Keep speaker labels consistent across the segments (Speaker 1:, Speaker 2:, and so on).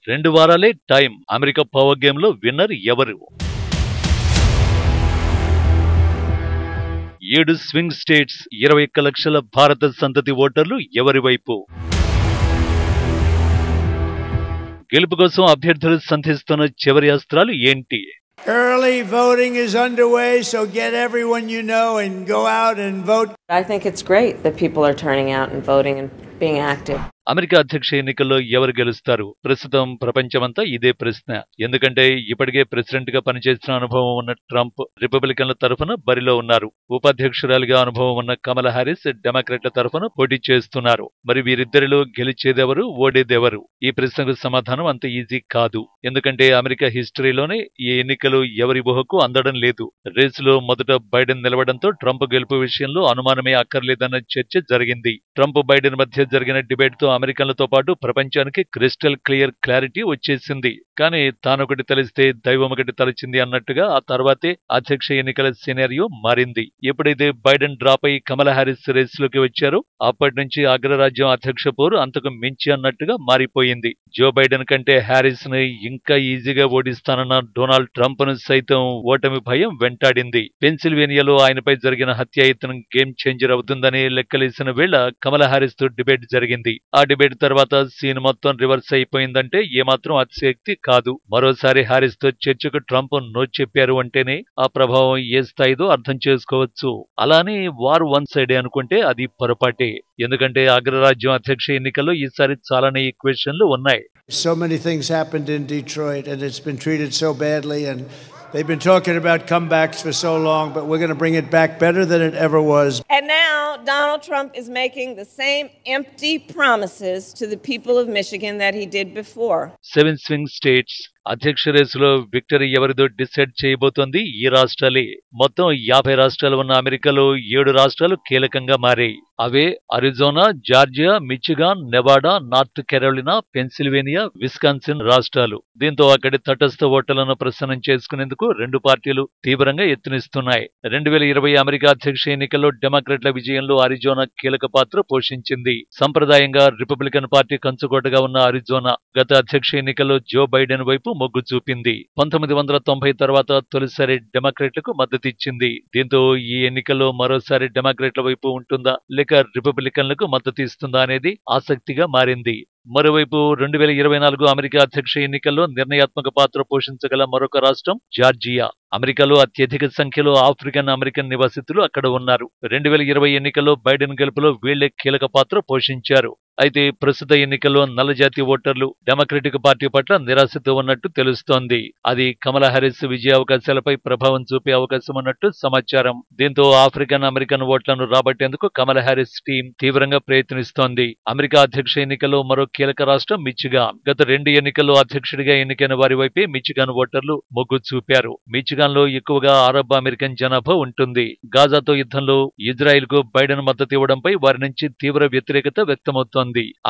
Speaker 1: 2 వారాలే time. America power game లో winner ఎవరు? 7 swing states, 21 లక్షల భారత సంతతి ఓటర్లు ఎవరి వైపు? గెలుపు కోసం అభ్యర్థులు సంధిస్తున్న చివరి అస్త్రాలు ఏంటి?
Speaker 2: Early voting is underway, so get everyone you know and go out and vote.
Speaker 3: I think it's great that people are turning out and voting and being active.
Speaker 1: America అధ్యక్ష ఎన్నికల్లో ఎవరు గెలుస్తారు? ప్రస్తుతం ప్రపంచమంతా ఇదే ప్రశ్న. ఎందుకంటే ఇప్పటికే ప్రెసిడెంట్ గా పనిచేసిన అనుభవం ఉన్న ట్రంప్ రిపబ్లికన్ల తరఫున బరిలో ఉన్నారు. ఉపాధ్యక్షురాలిగా అనుభవం ఉన్న కమలా హారిస్ డెమోక్రాట్ల తరఫున పోటీ చేస్తున్నారు. మరి వీరిద్దరిలో గెలిచేదెవరు, ఓడేదెవరు? ఈ ప్రశ్నకు సమాధానం అంత ఈజీ కాదు. ఎందుకంటే అమెరికా హిస్టరీలోనే ఈ ఎన్నికలు ఎవరి ఊహకు అందడం లేదు. రేసులో మొదట బైడెన్ నిలవడంతో ట్రంప్ గెలుపు విషయంలో అనుమానమే అక్కర్లేదన్న చర్చ జరిగింది. ట్రంప్ బైడెన్ మధ్య జరిగిన డిబేట్ తో అమెరికన్లతో పాటు ప్రపంచానికి క్రిస్టల్ క్లారిటీ వచ్చేసింది. కానీ తానొకటి తలిస్తే దైవం ఒకటి తలచింది అన్నట్టుగా ఆ తర్వాతే అధ్యక్ష ఎన్నికల సినారియో మారింది. ఎప్పుడైతే బైడెన్ డ్రాప్ అయి కమలా హారిస్ రేసులోకి వచ్చారో అప్పటి నుంచి అగ్రరాజ్యం అధ్యక్ష పోరు అంతకు మించి అన్నట్టుగా మారిపోయింది. జో బైడెన్ కంటే హారిస్ ని ఇంకా ఈజీగా ఓడిస్తానన్న డొనాల్డ్ ట్రంప్ ను సైతం ఓటమి భయం వెంటాడింది. పెన్సిల్వేనియాలో ఆయనపై జరిగిన హత్యాయత్నం గేమ్ చేంజర్ అవుతుందని లెక్కలేసిన వేళ కమలా హారిస్ తో డిబేట్ జరిగింది. ఆ డిబేట్ తర్వాత సీన్ మొత్తం రివర్స్ అయిపోయిందంటే ఏమాత్రం అతిశయోక్తి కాదు. మరోసారి హారిస్ తో చర్చకు ట్రంప్ నో చెప్పారు అంటేనే ఆ ప్రభావం ఏ స్థాయిదో అర్థం చేసుకోవచ్చు. అలానే వార్ వన్ సైడే అనుకుంటే అది పొరపాటే. ఎందుకంటే అగ్రరాజ్యం అధ్యక్ష ఎన్నికల్లో ఈసారి చాలానే ఈక్వేషన్లు ఉన్నాయి.
Speaker 2: So many things happened in Detroit and it's been treated so badly and they've been talking about comebacks for so long, but we're going to bring it back better than it ever was.
Speaker 3: And now Donald Trump is making the same empty promises to the people of Michigan that he did before.
Speaker 1: 7 swing states అధ్యక్ష రేసులో victory ఎవరిదో decide చేయబోతోంది ఈ రాష్ట్రాలే. మొత్తం 50 రాష్ట్రాలు ఉన్న అమెరికాలో 7 రాష్ట్రాలు కీలకంగా మారాయి. అవే Arizona, Georgia, Michigan, Nevada, North Carolina, Pennsylvania, Wisconsin రాష్ట్రాలు. దీంతో అక్కడి తటస్థ ఓటర్లను ప్రసన్నం చేసుకునేందుకు 2 పార్టీలు తీవ్రంగా యత్నిస్తున్నాయి. 2020 అమెరికా అధ్యక్ష ఎన్నికల్లో డెమోక్రాట్ల విజయంలో అరిజోనా కీలక పాత్ర పోషించింది. సంప్రదాయంగా రిపబ్లికన్ పార్టీ కంచుకోటగా ఉన్న అరిజోనా గత అధ్యక్ష ఎన్నికల్లో జో బైడెన్ వైపు మొగ్గు చూపింది. 1990 తర్వాత తొలిసారి డెమోక్రాట్లకు మద్దతిచ్చింది. దీంతో ఈ ఎన్నికల్లో మరోసారి డెమోక్రాట్ల వైపు ఉంటుందా లేక రిపబ్లికన్లకు మద్దతు ఇస్తుందా అనేది ఆసక్తిగా మారింది. మరోవైపు 2024 అమెరికా అధ్యక్ష ఎన్నికల్లో నిర్ణయాత్మక పాత్ర పోషించగల మరొక రాష్ట్రం జార్జియా. అమెరికాలో అత్యధిక సంఖ్యలో ఆఫ్రికన్ అమెరికన్ నివాసితులు అక్కడ ఉన్నారు. 2020 ఎన్నికల్లో బైడెన్ గెలుపులో వీళ్లే కీలక పాత్ర పోషించారు. అయితే ప్రస్తుత ఎన్నికల్లో నల్లజాతి ఓటర్లు డెమోక్రటిక్ పార్టీ పట్ల నిరాశతో ఉన్నట్టు తెలుస్తోంది. అది కమలా హారిస్ విజయ అవకాశాలపై ప్రభావం చూపే అవకాశం ఉన్నట్టు సమాచారం. దీంతో ఆఫ్రికన్ అమెరికన్ ఓట్లను రాబట్టేందుకు కమలా హారిస్ టీం తీవ్రంగా ప్రయత్నిస్తోంది. అమెరికా అధ్యక్ష ఎన్నికల్లో మరో కీలక రాష్ట్రం మిచిగాన్. గత 2 ఎన్నికల్లో అధ్యక్షుడిగా ఎన్నికైన వారి వైపే మిచిగాన్ ఓటర్లు మొగ్గు చూపారు. మిచిగాన్ లో ఎక్కువగా అరబ్ అమెరికన్ జనాభా ఉంటుంది. గాజాతో యుద్ధంలో ఇజ్రాయెల్ కు బైడెన్ మద్దతు ఇవ్వడంపై వారి నుంచి తీవ్ర వ్యతిరేకత వ్యక్తమవుతోంది.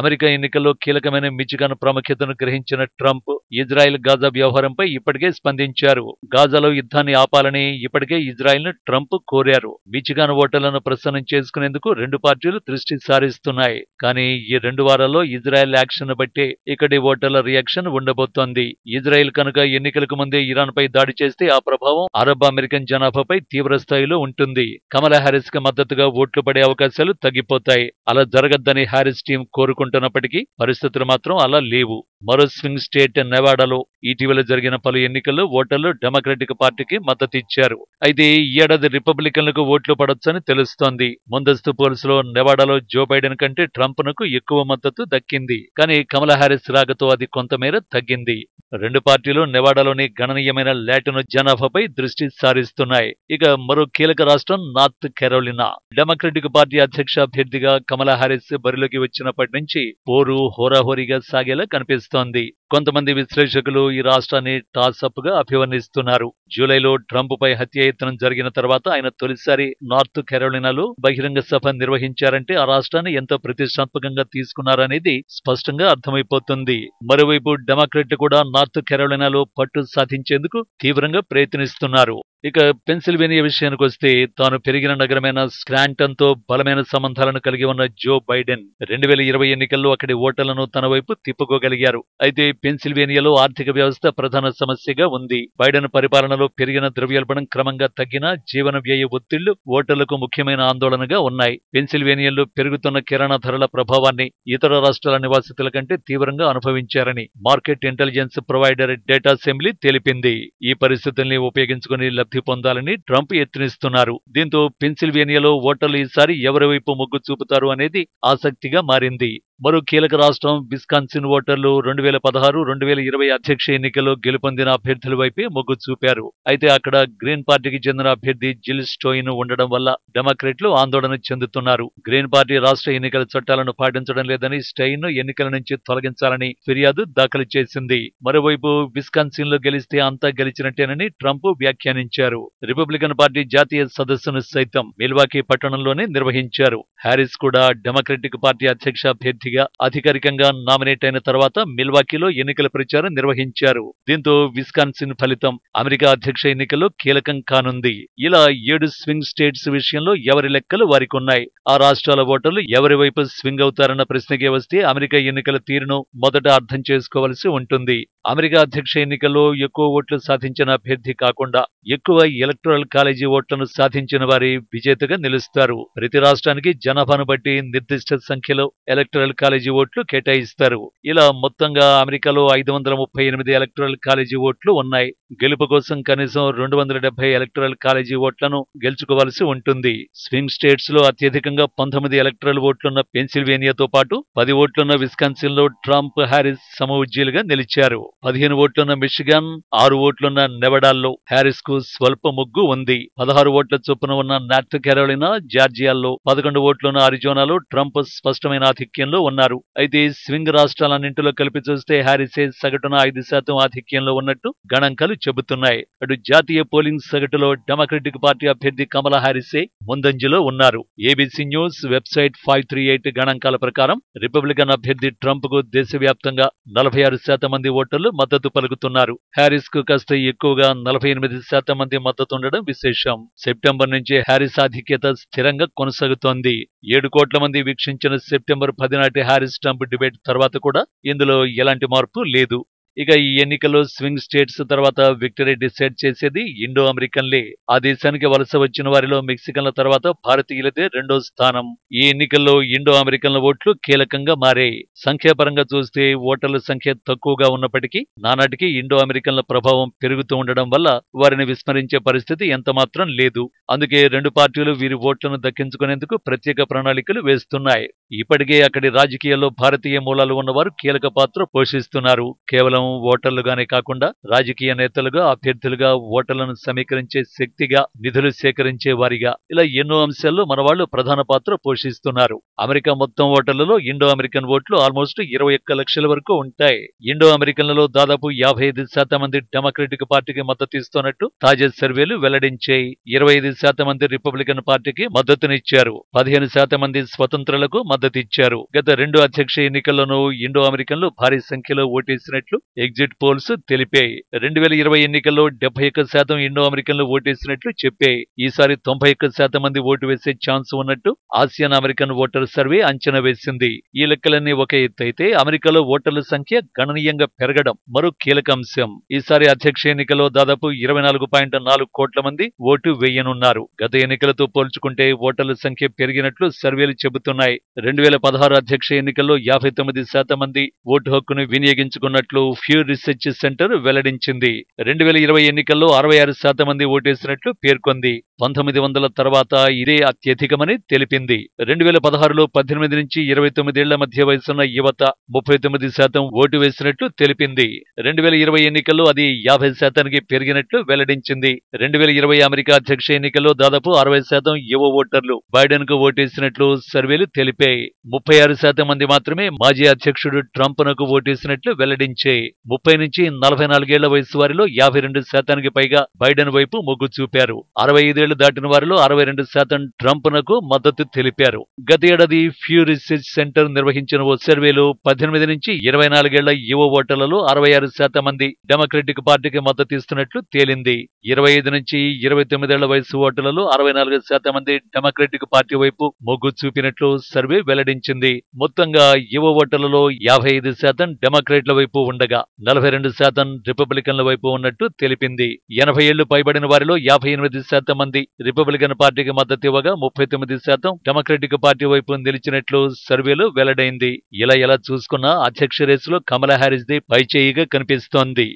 Speaker 1: అమెరికా ఎన్నికల్లో కీలకమైన మిచిగాన్ ప్రాముఖ్యతను గ్రహించిన ట్రంప్ ఇజ్రాయెల్ గాజా వ్యవహారంపై ఇప్పటికే స్పందించారు. గాజాలో యుద్ధాన్ని ఆపాలని ఇప్పటికే ఇజ్రాయెల్ ను ట్రంప్ కోరారు. మిచిగాన్ ఓటర్లను ప్రసన్నం చేసుకునేందుకు 2 పార్టీలు దృష్టి సారిస్తున్నాయి. కానీ ఈ 2 వారాల్లో ఇజ్రాయెల్ యాక్షన్ బట్టే ఇక్కడి ఓటర్ల రియాక్షన్ ఉండబోతోంది. ఇజ్రాయెల్ కనుక ఎన్నికలకు ముందే ఇరాన్ పై దాడి చేస్తే ఆ ప్రభావం అరబ్ అమెరికన్ జనాభాపై తీవ్ర స్థాయిలో ఉంటుంది. కమలా హారిస్ కు మద్దతుగా ఓట్లు పడే అవకాశాలు తగ్గిపోతాయి. అలా జరగద్దని హారిస్ టీం కోరుకుంటున్నప్పటికీ పరిస్థితులు మాత్రం అలా లేవు. మరో స్వింగ్ స్టేట్ నెవాడాలో ఇటీవల జరిగిన పలు ఎన్నికల్లో ఓటర్లు డెమోక్రటిక్ పార్టీకి మద్దతిచ్చారు. అయితే ఈ ఏడాది రిపబ్లికన్లకు ఓట్లు పడొచ్చని తెలుస్తోంది. ముందస్తు పోల్స్లో నెవాడాలో జో బైడెన్ కంటే ట్రంప్ నకు ఎక్కువ మద్దతు దక్కింది. కానీ కమలా హారిస్ రాకతో అది కొంతమేర తగ్గింది. 2 పార్టీలు నెవాడాలోని గణనీయమైన లాటినో జనాభాపై దృష్టి సారిస్తున్నాయి. ఇక మరో కీలక రాష్ట్రం నార్త్ కెరోలినా. డెమోక్రటిక్ పార్టీ అధ్యక్ష అభ్యర్థిగా కమలా హారిస్ బరిలోకి వచ్చినప్పటి నుంచి పోరు హోరాహోరీగా సాగేలా కనిపిస్తోంది. కొంతమంది విశ్లేషకులు ఈ రాష్ట్రాన్ని టాసప్ గా అభివర్ణిస్తున్నారు. జూలైలో ట్రంప్ పై హత్యాయత్నం జరిగిన తర్వాత ఆయన తొలిసారి నార్త్ కెరోలినాలో బహిరంగ సభ నిర్వహించారంటే ఆ రాష్ట్రాన్ని ఎంతో ప్రతిష్టాత్మకంగా తీసుకున్నారనేది స్పష్టంగా అర్థమైపోతుంది. మరోవైపు డెమోక్రాట్లు కూడా నార్త్ కెరోలినాలో పట్టు సాధించేందుకు తీవ్రంగా ప్రయత్నిస్తున్నారు. ఇక పెన్సిల్వేనియా విషయానికి వస్తే తాను పెరిగిన నగరమైన స్క్రాంటన్ తో బలమైన సంబంధాలను కలిగి ఉన్న జో బైడెన్ 2020 ఎన్నికల్లో అక్కడి ఓటర్లను తన వైపు తిప్పుకోగలిగారు. అయితే పెన్సిల్వేనియాలో ఆర్థిక వ్యవస్థ ప్రధాన సమస్యగా ఉంది. బైడెన్ పరిపాలనలో పెరిగిన ద్రవ్యోల్బణం, క్రమంగా తగ్గిన జీవన వ్యయ ఒత్తిళ్లు ఓటర్లకు ముఖ్యమైన ఆందోళనగా ఉన్నాయి. పెన్సిల్వేనియాలో పెరుగుతున్న కిరాణా ధరల ప్రభావాన్ని ఇతర రాష్ట్రాల నివాసితుల కంటే తీవ్రంగా అనుభవించారని market intelligence provider data assembly తెలిపింది. ఈ పరిస్థితుల్ని ఉపయోగించుకుని లబ్ధి పొందాలని ట్రంప్ యత్నిస్తున్నారు. దీంతో పెన్సిల్వేనియాలో ఓటర్లు ఈసారి ఎవరి వైపు మొగ్గు చూపుతారు అనేది ఆసక్తిగా మారింది. మరో కీలక రాష్ట్రం విస్కాన్సిన్ ఓటర్లు 2016-2020 అధ్యక్ష ఎన్నికల్లో గెలుపొందిన అభ్యర్థుల వైపే మొగ్గు చూపారు. అయితే అక్కడ గ్రీన్ పార్టీకి చెందిన అభ్యర్థి జిల్ స్టోయిన్ ఉండడం వల్ల డెమోక్రాట్లు ఆందోళన చెందుతున్నారు. గ్రీన్ పార్టీ రాష్ట్ర ఎన్నికల చట్టాలను పాటించడం లేదని స్టోయిన్ ఎన్నికల నుంచి తొలగించాలని ఫిర్యాదు దాఖలు చేసింది. మరోవైపు విస్కాన్సిన్ లో గెలిస్తే అంతా గెలిచినట్టేనని ట్రంప్ వ్యాఖ్యానించారు. రిపబ్లికన్ పార్టీ జాతీయ సదస్సును సైతం మిల్వాకీ పట్టణంలోనే నిర్వహించారు. హ్యారిస్ కూడా డెమోక్రటిక్ పార్టీ అధ్యక్ష అభ్యర్థిగా అధికారికంగా నామినేట్ అయిన తర్వాత మిల్వాకీలో ఎన్నికల ప్రచారం నిర్వహించారు. దీంతో విస్కాన్సిన్ ఫలితం అమెరికా అధ్యక్ష ఎన్నికల్లో కీలకం కానుంది. ఇలా 7 స్వింగ్ స్టేట్స్ విషయంలో ఎవరి లెక్కలు వారికున్నాయి. ఆ రాష్ట్రాల ఓటర్లు ఎవరి వైపు స్వింగ్ అవుతారన్న ప్రశ్నకే వస్తే అమెరికా ఎన్నికల తీరును మొదట అర్థం చేసుకోవలసి ఉంటుంది. అమెరికా అధ్యక్ష ఎన్నికల్లో ఎక్కువ ఓట్లు సాధించిన అభ్యర్థి కాకుండా ఎక్కువ ఎలక్టరల్ కాలేజీ ఓట్లను సాధించిన వారి విజేతగా నిలుస్తారు. ప్రతి రాష్ట్రానికి జనాభాను బట్టి నిర్దిష్ట సంఖ్యలో ఎలక్టరల్ కాలేజీ ఓట్లు కేటాయిస్తారు. ఇలా మొత్తంగా అమెరికాలో 538 ఎలక్టరల్ కాలేజీ ఓట్లు ఉన్నాయి. గెలుపు కోసం కనీసం 270 ఎలక్టరల్ కాలేజీ ఓట్లను గెలుచుకోవాల్సి ఉంటుంది. స్వింగ్ స్టేట్స్ లో అత్యధికంగా 19 ఎలక్టరల్ ఓట్లున్న పెన్సిల్వేనియాతో పాటు 10 ఓట్లున్న విస్కాన్సిన్ లో ట్రంప్, హ్యారిస్ సమఉజ్జీలుగా నిలిచారు. 15 ఓట్లున్న మిషిగన్, 6 ఓట్లున్న నెవడాల్లో హ్యారిస్ కు స్వల్ప మొగ్గు ఉంది. 16 ఓట్ల చొప్పున ఉన్న నార్త్ కెరోలినా, జార్జియాల్లో 11 ఓట్లున్న అరిజోనాలో ట్రంప్ స్పష్టమైన ఆధిక్యంలో ఉన్నారు. అయితే స్వింగ్ రాష్ట్రాలన్నింటిలో కలిపి చూస్తే హ్యారిసే సగటున 5% ఆధిక్యంలో ఉన్నట్టు గణాంకాలు చెబుతున్నాయి. అటు జాతీయ పోలింగ్ సగటులో డెమోక్రటిక్ పార్టీ అభ్యర్థి కమలా హ్యారిసే ముందంజలో ఉన్నారు. ఏబీసీ న్యూస్ వెబ్సైట్ 538 గణాంకాల ప్రకారం రిపబ్లికన్ అభ్యర్థి ట్రంప్ కు దేశవ్యాప్తంగా 46% మంది ఓటర్లు మద్దతు పలుకుతున్నారు. హ్యారిస్ కు కాస్త ఎక్కువగా 48% మంది మద్దతుండడం విశేషం. సెప్టెంబర్ నుంచి హ్యారిస్ ఆధిక్యత స్థిరంగా కొనసాగుతోంది. 7 కోట్ల మంది వీక్షించిన సెప్టెంబర్ 10 నాటి హ్యారిస్ ట్రంప్ డిబేట్ తర్వాత కూడా ఇందులో ఎలాంటి మార్పు లేదు. ఇక ఈ ఎన్నికల్లో స్వింగ్ స్టేట్స్ తర్వాత విక్టరీ డిసైడ్ చేసేది ఇండో అమెరికన్లే. ఆ దేశానికి వలస వచ్చిన వారిలో మెక్సికన్ల తర్వాత భారతీయులదే రెండో స్థానం. ఈ ఎన్నికల్లో ఇండో అమెరికన్ల ఓట్లు కీలకంగా మారాయి. సంఖ్యాపరంగా చూస్తే ఓటర్ల సంఖ్య తక్కువగా ఉన్నప్పటికీ నానాటికి ఇండో అమెరికన్ల ప్రభావం పెరుగుతూ ఉండడం వల్ల వారిని విస్మరించే పరిస్థితి ఎంతమాత్రం లేదు. అందుకే రెండు పార్టీలు వీరి ఓట్లను దక్కించుకునేందుకు ప్రత్యేక ప్రణాళికలు వేస్తున్నాయి. ఇప్పటికే అక్కడి రాజకీయాల్లో భారతీయ మూలాలు ఉన్నవారు కీలక పాత్ర పోషిస్తున్నారు. కేవలం ఓటర్లుగానే కాకుండా రాజకీయ నేతలుగా, అభ్యర్థులుగా, ఓటర్లను సమీకరించే శక్తిగా, నిధులు సేకరించే వారిగా ఇలా ఎన్నో అంశాల్లో మనవాళ్లు ప్రధాన పాత్ర పోషిస్తున్నారు. అమెరికా మొత్తం ఓటర్లలో ఇండో అమెరికన్ ఓట్లు ఆల్మోస్ట్ 21 లక్షల వరకు ఉంటాయి. ఇండో అమెరికన్లలో దాదాపు 55% మంది డెమోక్రటిక్ పార్టీకి మద్దతిస్తున్నట్టు తాజా సర్వేలు వెల్లడించాయి. 25% మంది రిపబ్లికన్ పార్టీకి మద్దతునిచ్చారు. 15% మంది స్వతంత్రులకు మద్దతిచ్చారు. గత 2 అధ్యక్ష ఎన్నికల్లోనూ ఇండో అమెరికన్లు భారీ సంఖ్యలో ఓటేసినట్లు ఎగ్జిట్ పోల్స్ తెలిపాయి. 2020 ఎన్నికల్లో 71% ఇండో అమెరికన్లు ఓటేసినట్లు చెప్పాయి. ఈసారి 91% మంది ఓటు వేసే ఛాన్స్ ఉన్నట్టు ఆసియన్ అమెరికన్ ఓటర్ సర్వే అంచనా వేసింది. ఈ లెక్కలన్నీ ఒక ఎత్తు అయితే అమెరికాలో ఓటర్ల సంఖ్య గణనీయంగా పెరగడం మరో కీలక అంశం. ఈసారి అధ్యక్ష ఎన్నికల్లో దాదాపు 24.4 కోట్ల మంది ఓటు వేయనున్నారు. గత ఎన్నికలతో పోల్చుకుంటే ఓటర్ల సంఖ్య పెరిగినట్లు సర్వేలు చెబుతున్నాయి. 2016 అధ్యక్ష ఎన్నికల్లో 59% మంది ఓటు హక్కును వినియోగించుకున్నట్లు ఫ్యూ రీసెర్చ్ సెంటర్ వెల్లడించింది. 2020 ఎన్నికల్లో 66% మంది ఓటేసినట్లు పేర్కొంది. 1900 తర్వాత ఇదే అత్యధికమని తెలిపింది. 2016లో 18 నుంచి 29 ఏళ్ల మధ్య వయసున్న యువత 39% ఓటు వేసినట్లు తెలిపింది. 2020 ఎన్నికల్లో అది 50%కి పెరిగినట్లు వెల్లడించింది. 2020 అమెరికా అధ్యక్ష ఎన్నికల్లో దాదాపు 60% యువ ఓటర్లు బైడెన్ కు ఓటేసినట్లు సర్వేలు తెలిపాయి. 36% మంది మాత్రమే మాజీ అధ్యక్షుడు ట్రంప్ నకు ఓటేసినట్లు వెల్లడించాయి. 30 నుంచి 44 ఏళ్ల వయసు వారిలో 52%కి పైగా బైడెన్ వైపు మొగ్గు చూపారు. 65 ఏళ్లు దాటిన వారిలో 62% ట్రంప్ నకు మద్దతు తెలిపారు. గత ఏడాది ఫ్యూ రీసెర్చ్ సెంటర్ నిర్వహించిన ఓ సర్వేలో 18 నుంచి 24 ఏళ్ల యువ ఓటర్లలో 66% మంది డెమోక్రటిక్ పార్టీకి మద్దతు ఇస్తున్నట్లు తేలింది. 25 నుంచి 29 ఏళ్ల వయసు ఓటర్లలో 64% మంది డెమోక్రటిక్ పార్టీ వైపు మొగ్గు చూపినట్లు సర్వే వెల్లడించింది. మొత్తంగా యువ ఓటర్లలో 55% డెమోక్రాట్ల వైపు ఉండగా 42% రిపబ్లికన్ల వైపు ఉన్నట్టు తెలిపింది. 80 ఏళ్లు పైబడిన వారిలో 58% మంది రిపబ్లికన్ పార్టీకి మద్దతు ఇవ్వగా 39% డెమోక్రటిక్ పార్టీ వైపు నిలిచినట్లు సర్వేలో వెల్లడైంది. ఇలా ఎలా చూసుకున్నా అధ్యక్ష రేసులో కమలా హ్యారిస్ ది పైచేయిగా కనిపిస్తోంది.